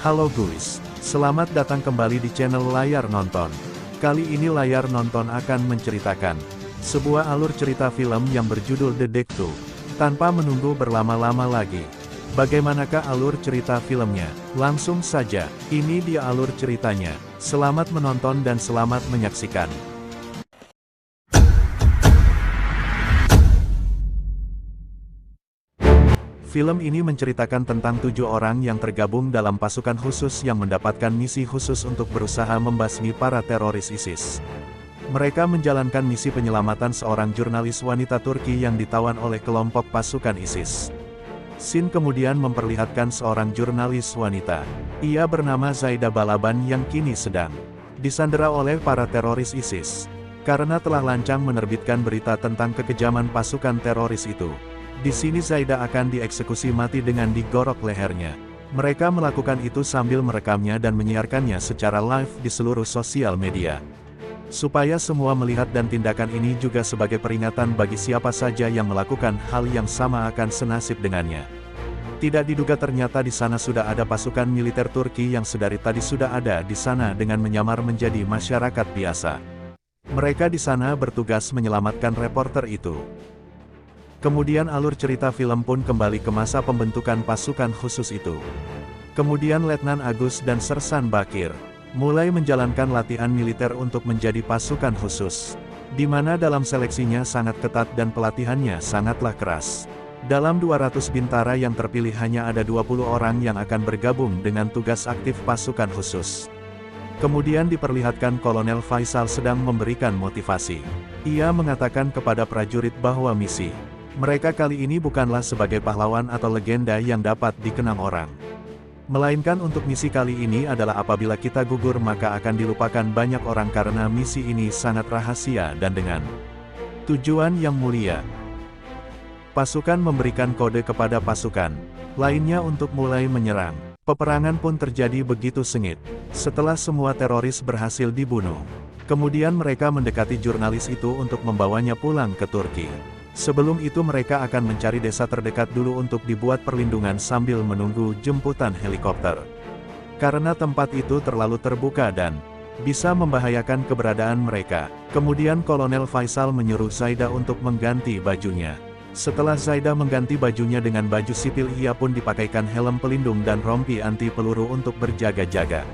Halo guys, selamat datang kembali di channel Layar Nonton. Kali ini Layar Nonton akan menceritakan sebuah alur cerita film yang berjudul The Deck 2. Tanpa menunggu berlama-lama lagi, bagaimanakah alur cerita filmnya? Langsung saja, ini dia alur ceritanya. Selamat menonton dan selamat menyaksikan. Film ini menceritakan tentang 7 orang yang tergabung dalam pasukan khusus yang mendapatkan misi khusus untuk berusaha membasmi para teroris ISIS. Mereka menjalankan misi penyelamatan seorang jurnalis wanita Turki yang ditawan oleh kelompok pasukan ISIS. Scene kemudian memperlihatkan seorang jurnalis wanita. Ia bernama Zaida Balaban yang kini sedang disandera oleh para teroris ISIS, karena telah lancang menerbitkan berita tentang kekejaman pasukan teroris itu. Di sini Zaida akan dieksekusi mati dengan digorok lehernya. Mereka melakukan itu sambil merekamnya dan menyiarkannya secara live di seluruh sosial media. Supaya semua melihat, dan tindakan ini juga sebagai peringatan bagi siapa saja yang melakukan hal yang sama akan senasib dengannya. Tidak diduga ternyata di sana sudah ada pasukan militer Turki yang sedari tadi sudah ada di sana dengan menyamar menjadi masyarakat biasa. Mereka di sana bertugas menyelamatkan reporter itu. Kemudian alur cerita film pun kembali ke masa pembentukan pasukan khusus itu. Kemudian Letnan Agus dan Sersan Bakir mulai menjalankan latihan militer untuk menjadi pasukan khusus, di mana dalam seleksinya sangat ketat dan pelatihannya sangatlah keras. Dalam 200 bintara yang terpilih hanya ada 20 orang yang akan bergabung dengan tugas aktif pasukan khusus. Kemudian diperlihatkan Kolonel Faisal sedang memberikan motivasi. Ia mengatakan kepada prajurit bahwa misi mereka kali ini bukanlah sebagai pahlawan atau legenda yang dapat dikenang orang. Melainkan untuk misi kali ini adalah apabila kita gugur maka akan dilupakan banyak orang karena misi ini sangat rahasia dan dengan tujuan yang mulia. Pasukan memberikan kode kepada pasukan lainnya untuk mulai menyerang. Peperangan pun terjadi begitu sengit. Setelah semua teroris berhasil dibunuh, kemudian mereka mendekati jurnalis itu untuk membawanya pulang ke Turki. Sebelum itu mereka akan mencari desa terdekat dulu untuk dibuat perlindungan sambil menunggu jemputan helikopter. Karena tempat itu terlalu terbuka dan bisa membahayakan keberadaan mereka. Kemudian Kolonel Faisal menyuruh Zaida untuk mengganti bajunya. Setelah Zaida mengganti bajunya dengan baju sipil, ia pun dipakaikan helm pelindung dan rompi anti peluru untuk berjaga-jaga.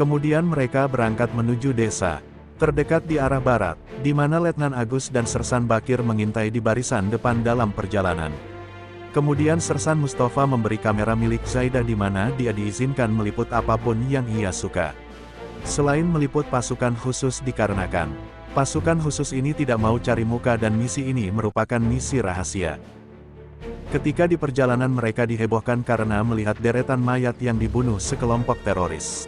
Kemudian mereka berangkat menuju desa terdekat di arah barat, di mana Letnan Agus dan Sersan Bakir mengintai di barisan depan dalam perjalanan. Kemudian Sersan Mustafa memberi kamera milik Zaida di mana dia diizinkan meliput apapun yang ia suka. Selain meliput pasukan khusus dikarenakan pasukan khusus ini tidak mau cari muka dan misi ini merupakan misi rahasia. Ketika di perjalanan mereka dihebohkan karena melihat deretan mayat yang dibunuh sekelompok teroris,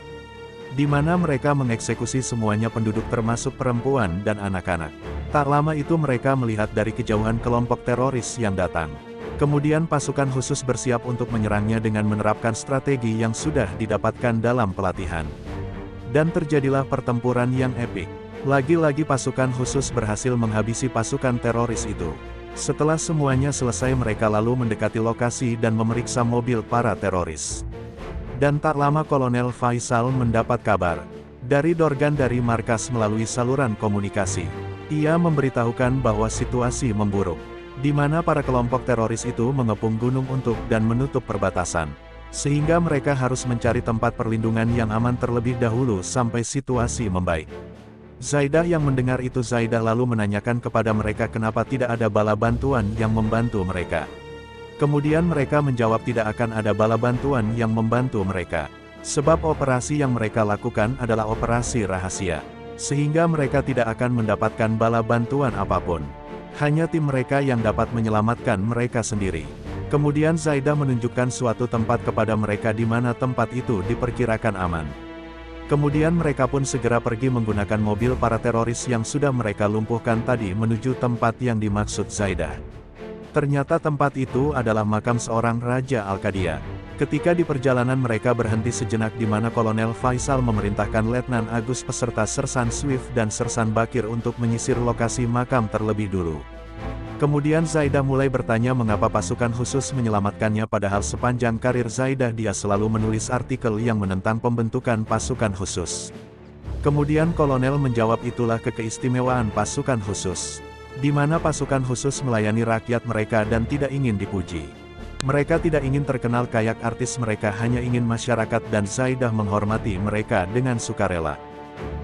di mana mereka mengeksekusi semuanya penduduk termasuk perempuan dan anak-anak. Tak lama itu mereka melihat dari kejauhan kelompok teroris yang datang. Kemudian pasukan khusus bersiap untuk menyerangnya dengan menerapkan strategi yang sudah didapatkan dalam pelatihan. Dan terjadilah pertempuran yang epik. Lagi-lagi pasukan khusus berhasil menghabisi pasukan teroris itu. Setelah semuanya selesai mereka lalu mendekati lokasi dan memeriksa mobil para teroris. Dan tak lama Kolonel Faisal mendapat kabar dari Dorgan dari markas melalui saluran komunikasi. Ia memberitahukan bahwa situasi memburuk, di mana para kelompok teroris itu mengepung gunung untuk dan menutup perbatasan. Sehingga mereka harus mencari tempat perlindungan yang aman terlebih dahulu sampai situasi membaik. Zaida yang mendengar itu, Zaida lalu menanyakan kepada mereka kenapa tidak ada bala bantuan yang membantu mereka. Kemudian mereka menjawab tidak akan ada bala bantuan yang membantu mereka. Sebab operasi yang mereka lakukan adalah operasi rahasia. Sehingga mereka tidak akan mendapatkan bala bantuan apapun. Hanya tim mereka yang dapat menyelamatkan mereka sendiri. Kemudian Zaida menunjukkan suatu tempat kepada mereka di mana tempat itu diperkirakan aman. Kemudian mereka pun segera pergi menggunakan mobil para teroris yang sudah mereka lumpuhkan tadi menuju tempat yang dimaksud Zaida. Ternyata tempat itu adalah makam seorang Raja Al-Qadia. Ketika di perjalanan mereka berhenti sejenak di mana Kolonel Faisal memerintahkan Letnan Agus beserta Sersan Swift dan Sersan Bakir untuk menyisir lokasi makam terlebih dulu. Kemudian Zaidah mulai bertanya mengapa pasukan khusus menyelamatkannya, padahal sepanjang karir Zaidah dia selalu menulis artikel yang menentang pembentukan pasukan khusus. Kemudian Kolonel menjawab itulah keistimewaan pasukan khusus, di mana pasukan khusus melayani rakyat mereka dan tidak ingin dipuji. Mereka tidak ingin terkenal kayak artis, mereka hanya ingin masyarakat dan Zaidah menghormati mereka dengan sukarela.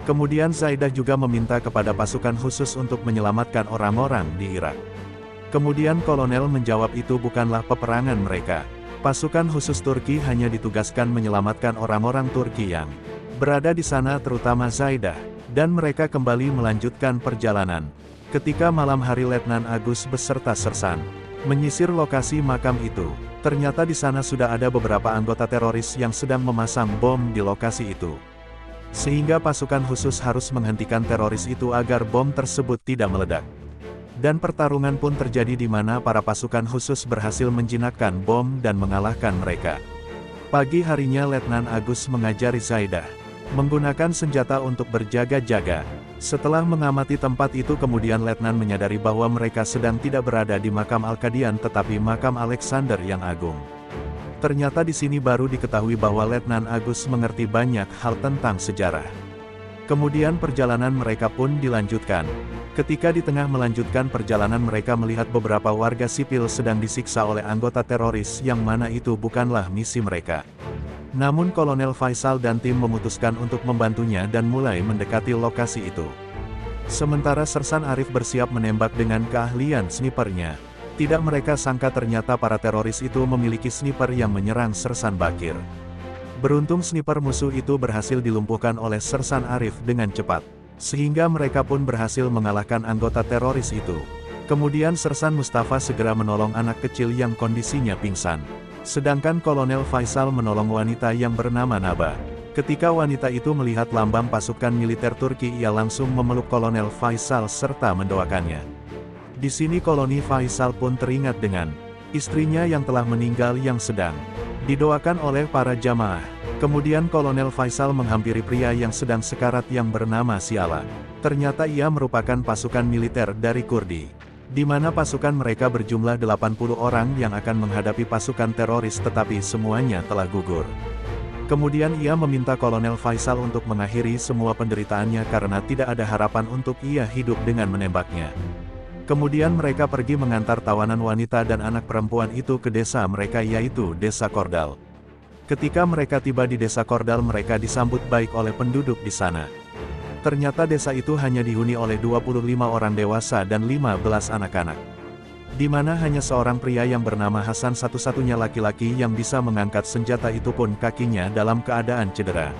Kemudian Zaidah juga meminta kepada pasukan khusus untuk menyelamatkan orang-orang di Irak. Kemudian Kolonel menjawab itu bukanlah peperangan mereka. Pasukan khusus Turki hanya ditugaskan menyelamatkan orang-orang Turki yang berada di sana, terutama Zaidah, dan mereka kembali melanjutkan perjalanan. Ketika malam hari Letnan Agus beserta Sersan menyisir lokasi makam itu, ternyata di sana sudah ada beberapa anggota teroris yang sedang memasang bom di lokasi itu. Sehingga pasukan khusus harus menghentikan teroris itu agar bom tersebut tidak meledak. Dan pertarungan pun terjadi di mana para pasukan khusus berhasil menjinakkan bom dan mengalahkan mereka. Pagi harinya Letnan Agus mengajari Zaidah menggunakan senjata untuk berjaga-jaga. Setelah mengamati tempat itu, kemudian Letnan menyadari bahwa mereka sedang tidak berada di makam Al-Qadian tetapi makam Alexander yang Agung. Ternyata di sini baru diketahui bahwa Letnan Agus mengerti banyak hal tentang sejarah. Kemudian perjalanan mereka pun dilanjutkan. Ketika di tengah melanjutkan perjalanan mereka melihat beberapa warga sipil sedang disiksa oleh anggota teroris yang mana itu bukanlah misi mereka. Namun Kolonel Faisal dan tim memutuskan untuk membantunya dan mulai mendekati lokasi itu. Sementara Sersan Arif bersiap menembak dengan keahlian snipernya. Tidak mereka sangka ternyata para teroris itu memiliki sniper yang menyerang Sersan Bakir. Beruntung sniper musuh itu berhasil dilumpuhkan oleh Sersan Arif dengan cepat, sehingga mereka pun berhasil mengalahkan anggota teroris itu. Kemudian Sersan Mustafa segera menolong anak kecil yang kondisinya pingsan. Sedangkan Kolonel Faisal menolong wanita yang bernama Naba. Ketika wanita itu melihat lambang pasukan militer Turki, ia langsung memeluk Kolonel Faisal serta mendoakannya. Di sini Kolonel Faisal pun teringat dengan istrinya yang telah meninggal yang sedang didoakan oleh para jamaah. Kemudian Kolonel Faisal menghampiri pria yang sedang sekarat yang bernama Siala. Ternyata ia merupakan pasukan militer dari Kurdi, di mana pasukan mereka berjumlah 80 orang yang akan menghadapi pasukan teroris, tetapi semuanya telah gugur. Kemudian ia meminta Kolonel Faisal untuk mengakhiri semua penderitaannya karena tidak ada harapan untuk ia hidup dengan menembaknya. Kemudian mereka pergi mengantar tawanan wanita dan anak perempuan itu ke desa mereka, yaitu Desa Kordal. Ketika mereka tiba di Desa Kordal, mereka disambut baik oleh penduduk di sana. Ternyata desa itu hanya dihuni oleh 25 orang dewasa dan 15 anak-anak. Di mana hanya seorang pria yang bernama Hasan, satu-satunya laki-laki yang bisa mengangkat senjata, itu pun kakinya dalam keadaan cedera.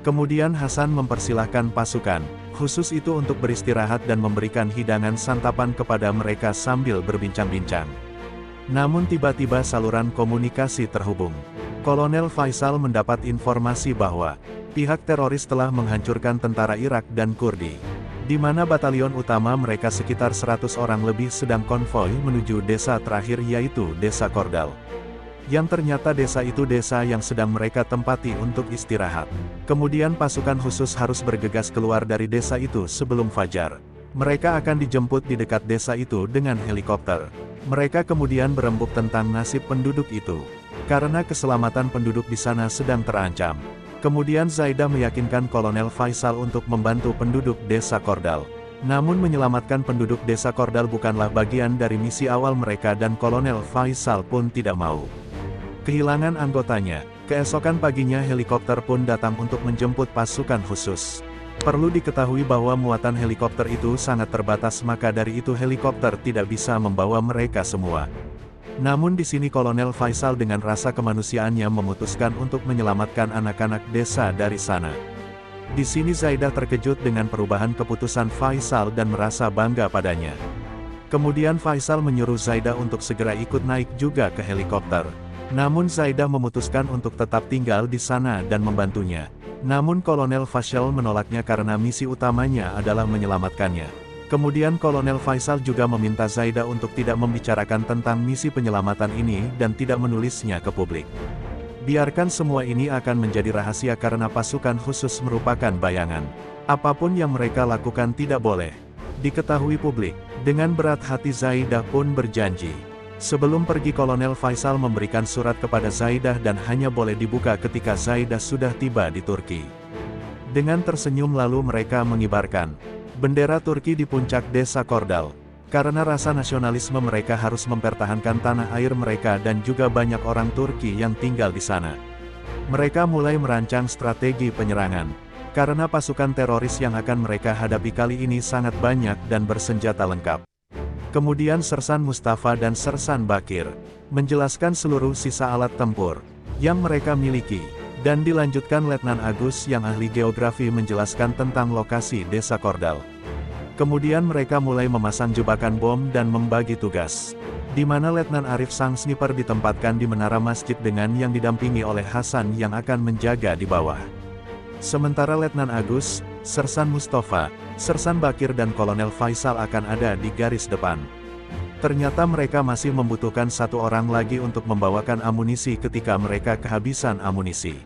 Kemudian Hasan mempersilahkan pasukan khusus itu untuk beristirahat dan memberikan hidangan santapan kepada mereka sambil berbincang-bincang. Namun tiba-tiba saluran komunikasi terhubung. Kolonel Faisal mendapat informasi bahwa pihak teroris telah menghancurkan tentara Irak dan Kurdi, di mana batalion utama mereka sekitar 100 orang lebih sedang konvoi menuju desa terakhir, yaitu Desa Kordal. Yang ternyata desa itu desa yang sedang mereka tempati untuk istirahat. Kemudian pasukan khusus harus bergegas keluar dari desa itu sebelum fajar. Mereka akan dijemput di dekat desa itu dengan helikopter. Mereka kemudian berembuk tentang nasib penduduk itu, karena keselamatan penduduk di sana sedang terancam. Kemudian Zaidah meyakinkan Kolonel Faisal untuk membantu penduduk Desa Kordal. Namun menyelamatkan penduduk Desa Kordal bukanlah bagian dari misi awal mereka dan Kolonel Faisal pun tidak mau kehilangan anggotanya. Keesokan paginya helikopter pun datang untuk menjemput pasukan khusus. Perlu diketahui bahwa muatan helikopter itu sangat terbatas, maka dari itu helikopter tidak bisa membawa mereka semua. Namun di sini Kolonel Faisal dengan rasa kemanusiaannya memutuskan untuk menyelamatkan anak-anak desa dari sana. Di sini Zaidah terkejut dengan perubahan keputusan Faisal dan merasa bangga padanya. Kemudian Faisal menyuruh Zaidah untuk segera ikut naik juga ke helikopter. Namun Zaidah memutuskan untuk tetap tinggal di sana dan membantunya. Namun Kolonel Faisal menolaknya karena misi utamanya adalah menyelamatkannya. Kemudian Kolonel Faisal juga meminta Zaidah untuk tidak membicarakan tentang misi penyelamatan ini dan tidak menulisnya ke publik. Biarkan semua ini akan menjadi rahasia karena pasukan khusus merupakan bayangan. Apapun yang mereka lakukan tidak boleh Diketahui publik, dengan berat hati Zaidah pun berjanji. Sebelum pergi Kolonel Faisal memberikan surat kepada Zaidah dan hanya boleh dibuka ketika Zaidah sudah tiba di Turki. Dengan tersenyum lalu mereka mengibarkan bendera Turki di puncak desa Kordal. Karena rasa nasionalisme mereka harus mempertahankan tanah air mereka dan juga banyak orang Turki yang tinggal di sana. Mereka mulai merancang strategi penyerangan. Karena pasukan teroris yang akan mereka hadapi kali ini sangat banyak dan bersenjata lengkap. Kemudian Sersan Mustafa dan Sersan Bakir menjelaskan seluruh sisa alat tempur yang mereka miliki. Dan dilanjutkan Letnan Agus yang ahli geografi menjelaskan tentang lokasi desa Kordal. Kemudian mereka mulai memasang jebakan bom dan membagi tugas. Di mana Letnan Arif sang sniper ditempatkan di menara masjid dengan yang didampingi oleh Hasan yang akan menjaga di bawah. Sementara Letnan Agus, Sersan Mustafa, Sersan Bakir dan Kolonel Faisal akan ada di garis depan. Ternyata mereka masih membutuhkan satu orang lagi untuk membawakan amunisi ketika mereka kehabisan amunisi.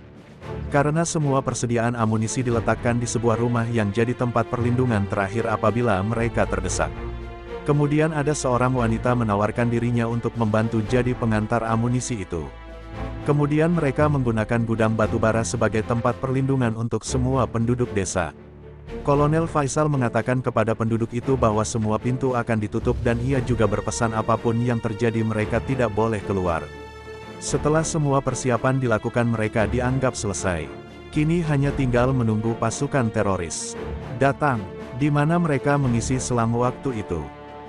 Karena semua persediaan amunisi diletakkan di sebuah rumah yang jadi tempat perlindungan terakhir apabila mereka terdesak. Kemudian ada seorang wanita menawarkan dirinya untuk membantu jadi pengantar amunisi itu. Kemudian mereka menggunakan gudang batubara sebagai tempat perlindungan untuk semua penduduk desa. Kolonel Faisal mengatakan kepada penduduk itu bahwa semua pintu akan ditutup dan ia juga berpesan apapun yang terjadi mereka tidak boleh keluar. Setelah semua persiapan dilakukan mereka dianggap selesai. Kini hanya tinggal menunggu pasukan teroris datang, di mana mereka mengisi selang waktu itu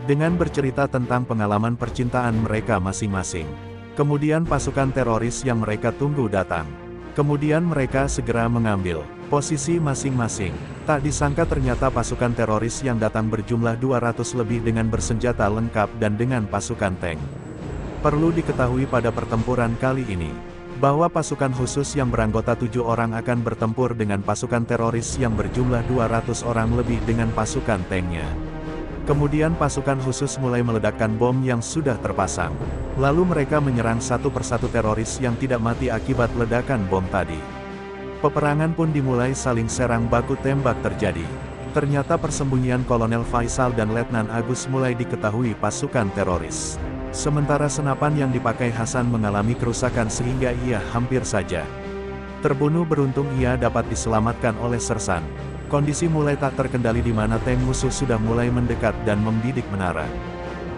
dengan bercerita tentang pengalaman percintaan mereka masing-masing. Kemudian pasukan teroris yang mereka tunggu datang. Kemudian mereka segera mengambil posisi masing-masing. Tak disangka ternyata pasukan teroris yang datang berjumlah 200 lebih dengan bersenjata lengkap dan dengan pasukan tank. Perlu diketahui pada pertempuran kali ini, bahwa pasukan khusus yang beranggota 7 orang akan bertempur dengan pasukan teroris yang berjumlah 200 orang lebih dengan pasukan tanknya. Kemudian pasukan khusus mulai meledakkan bom yang sudah terpasang. Lalu mereka menyerang satu persatu teroris yang tidak mati akibat ledakan bom tadi. Peperangan pun dimulai, saling serang baku tembak terjadi. Ternyata persembunyian Kolonel Faisal dan Letnan Agus mulai diketahui pasukan teroris. Sementara senapan yang dipakai Hasan mengalami kerusakan sehingga ia hampir saja terbunuh. Beruntung ia dapat diselamatkan oleh Sersan. Kondisi mulai tak terkendali di mana tank musuh sudah mulai mendekat dan membidik menara.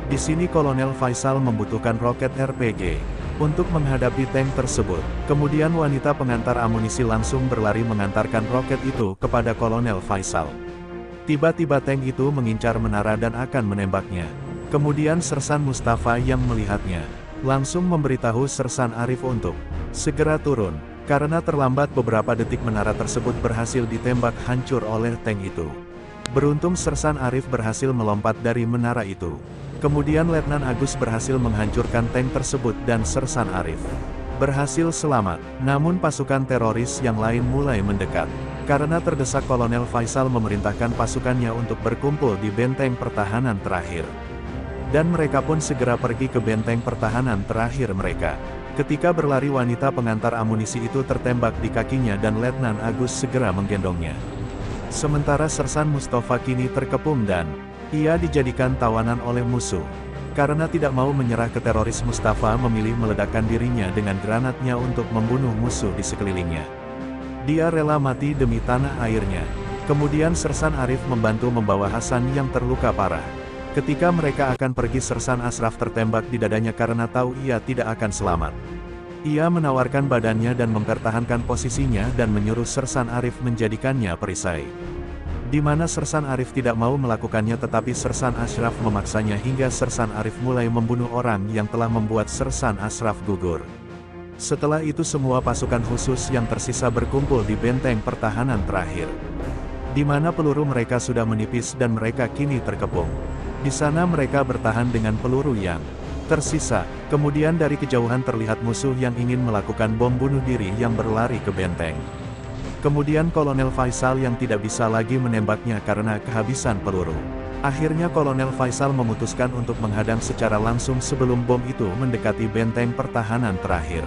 Di sini Kolonel Faisal membutuhkan roket RPG untuk menghadapi tank tersebut. Kemudian wanita pengantar amunisi langsung berlari mengantarkan roket itu kepada Kolonel Faisal. Tiba-tiba tank itu mengincar menara dan akan menembaknya. Kemudian Sersan Mustafa yang melihatnya, langsung memberitahu Sersan Arif untuk segera turun, karena terlambat beberapa detik menara tersebut berhasil ditembak hancur oleh tank itu. Beruntung Sersan Arif berhasil melompat dari menara itu. Kemudian Letnan Agus berhasil menghancurkan tank tersebut dan Sersan Arif berhasil selamat. Namun pasukan teroris yang lain mulai mendekat. Karena terdesak, Kolonel Faisal memerintahkan pasukannya untuk berkumpul di benteng pertahanan terakhir. Dan mereka pun segera pergi ke benteng pertahanan terakhir mereka. Ketika berlari, wanita pengantar amunisi itu tertembak di kakinya dan Letnan Agus segera menggendongnya. Sementara Sersan Mustafa kini terkepung dan ia dijadikan tawanan oleh musuh. Karena tidak mau menyerah ke teroris, Mustafa memilih meledakkan dirinya dengan granatnya untuk membunuh musuh di sekelilingnya. Dia rela mati demi tanah airnya. Kemudian Sersan Arif membantu membawa Hasan yang terluka parah. Ketika mereka akan pergi, Sersan Ashraf tertembak di dadanya karena tahu ia tidak akan selamat. Ia menawarkan badannya dan mempertahankan posisinya dan menyuruh Sersan Arif menjadikannya perisai. Di mana Sersan Arif tidak mau melakukannya, tetapi Sersan Ashraf memaksanya hingga Sersan Arif mulai membunuh orang yang telah membuat Sersan Ashraf gugur. Setelah itu semua pasukan khusus yang tersisa berkumpul di benteng pertahanan terakhir. Di mana peluru mereka sudah menipis dan mereka kini terkepung. Di sana mereka bertahan dengan peluru yang tersisa. Kemudian dari kejauhan terlihat musuh yang ingin melakukan bom bunuh diri yang berlari ke benteng. Kemudian Kolonel Faisal yang tidak bisa lagi menembaknya karena kehabisan peluru. Akhirnya Kolonel Faisal memutuskan untuk menghadang secara langsung sebelum bom itu mendekati benteng pertahanan terakhir.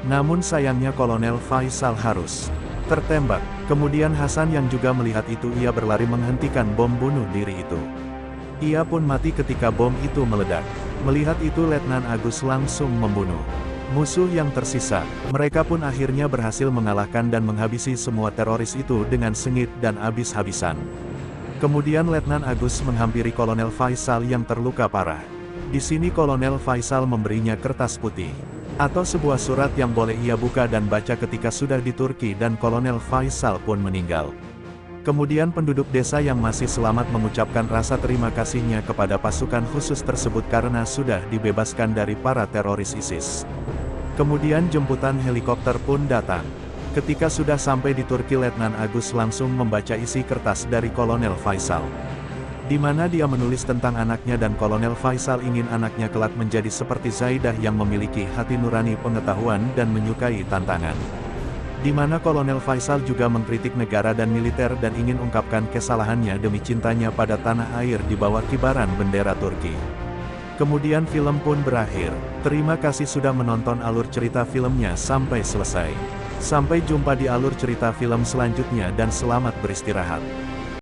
Namun sayangnya Kolonel Faisal harus tertembak. Kemudian Hasan yang juga melihat itu ia berlari menghentikan bom bunuh diri itu. Ia pun mati ketika bom itu meledak. Melihat itu Letnan Agus langsung membunuh musuh yang tersisa. Mereka pun akhirnya berhasil mengalahkan dan menghabisi semua teroris itu dengan sengit dan habis-habisan. Kemudian Letnan Agus menghampiri Kolonel Faisal yang terluka parah. Di sini Kolonel Faisal memberinya kertas putih, atau sebuah surat yang boleh ia buka dan baca ketika sudah di Turki, dan Kolonel Faisal pun meninggal. Kemudian penduduk desa yang masih selamat mengucapkan rasa terima kasihnya kepada pasukan khusus tersebut karena sudah dibebaskan dari para teroris ISIS. Kemudian jemputan helikopter pun datang. Ketika sudah sampai di Turki, Letnan Agus langsung membaca isi kertas dari Kolonel Faisal, di mana dia menulis tentang anaknya, dan Kolonel Faisal ingin anaknya kelak menjadi seperti Zaidah yang memiliki hati nurani pengetahuan dan menyukai tantangan. Di mana Kolonel Faisal juga mengkritik negara dan militer dan ingin ungkapkan kesalahannya demi cintanya pada tanah air di bawah kibaran bendera Turki. Kemudian film pun berakhir. Terima kasih sudah menonton alur cerita filmnya sampai selesai. Sampai jumpa di alur cerita film selanjutnya dan selamat beristirahat.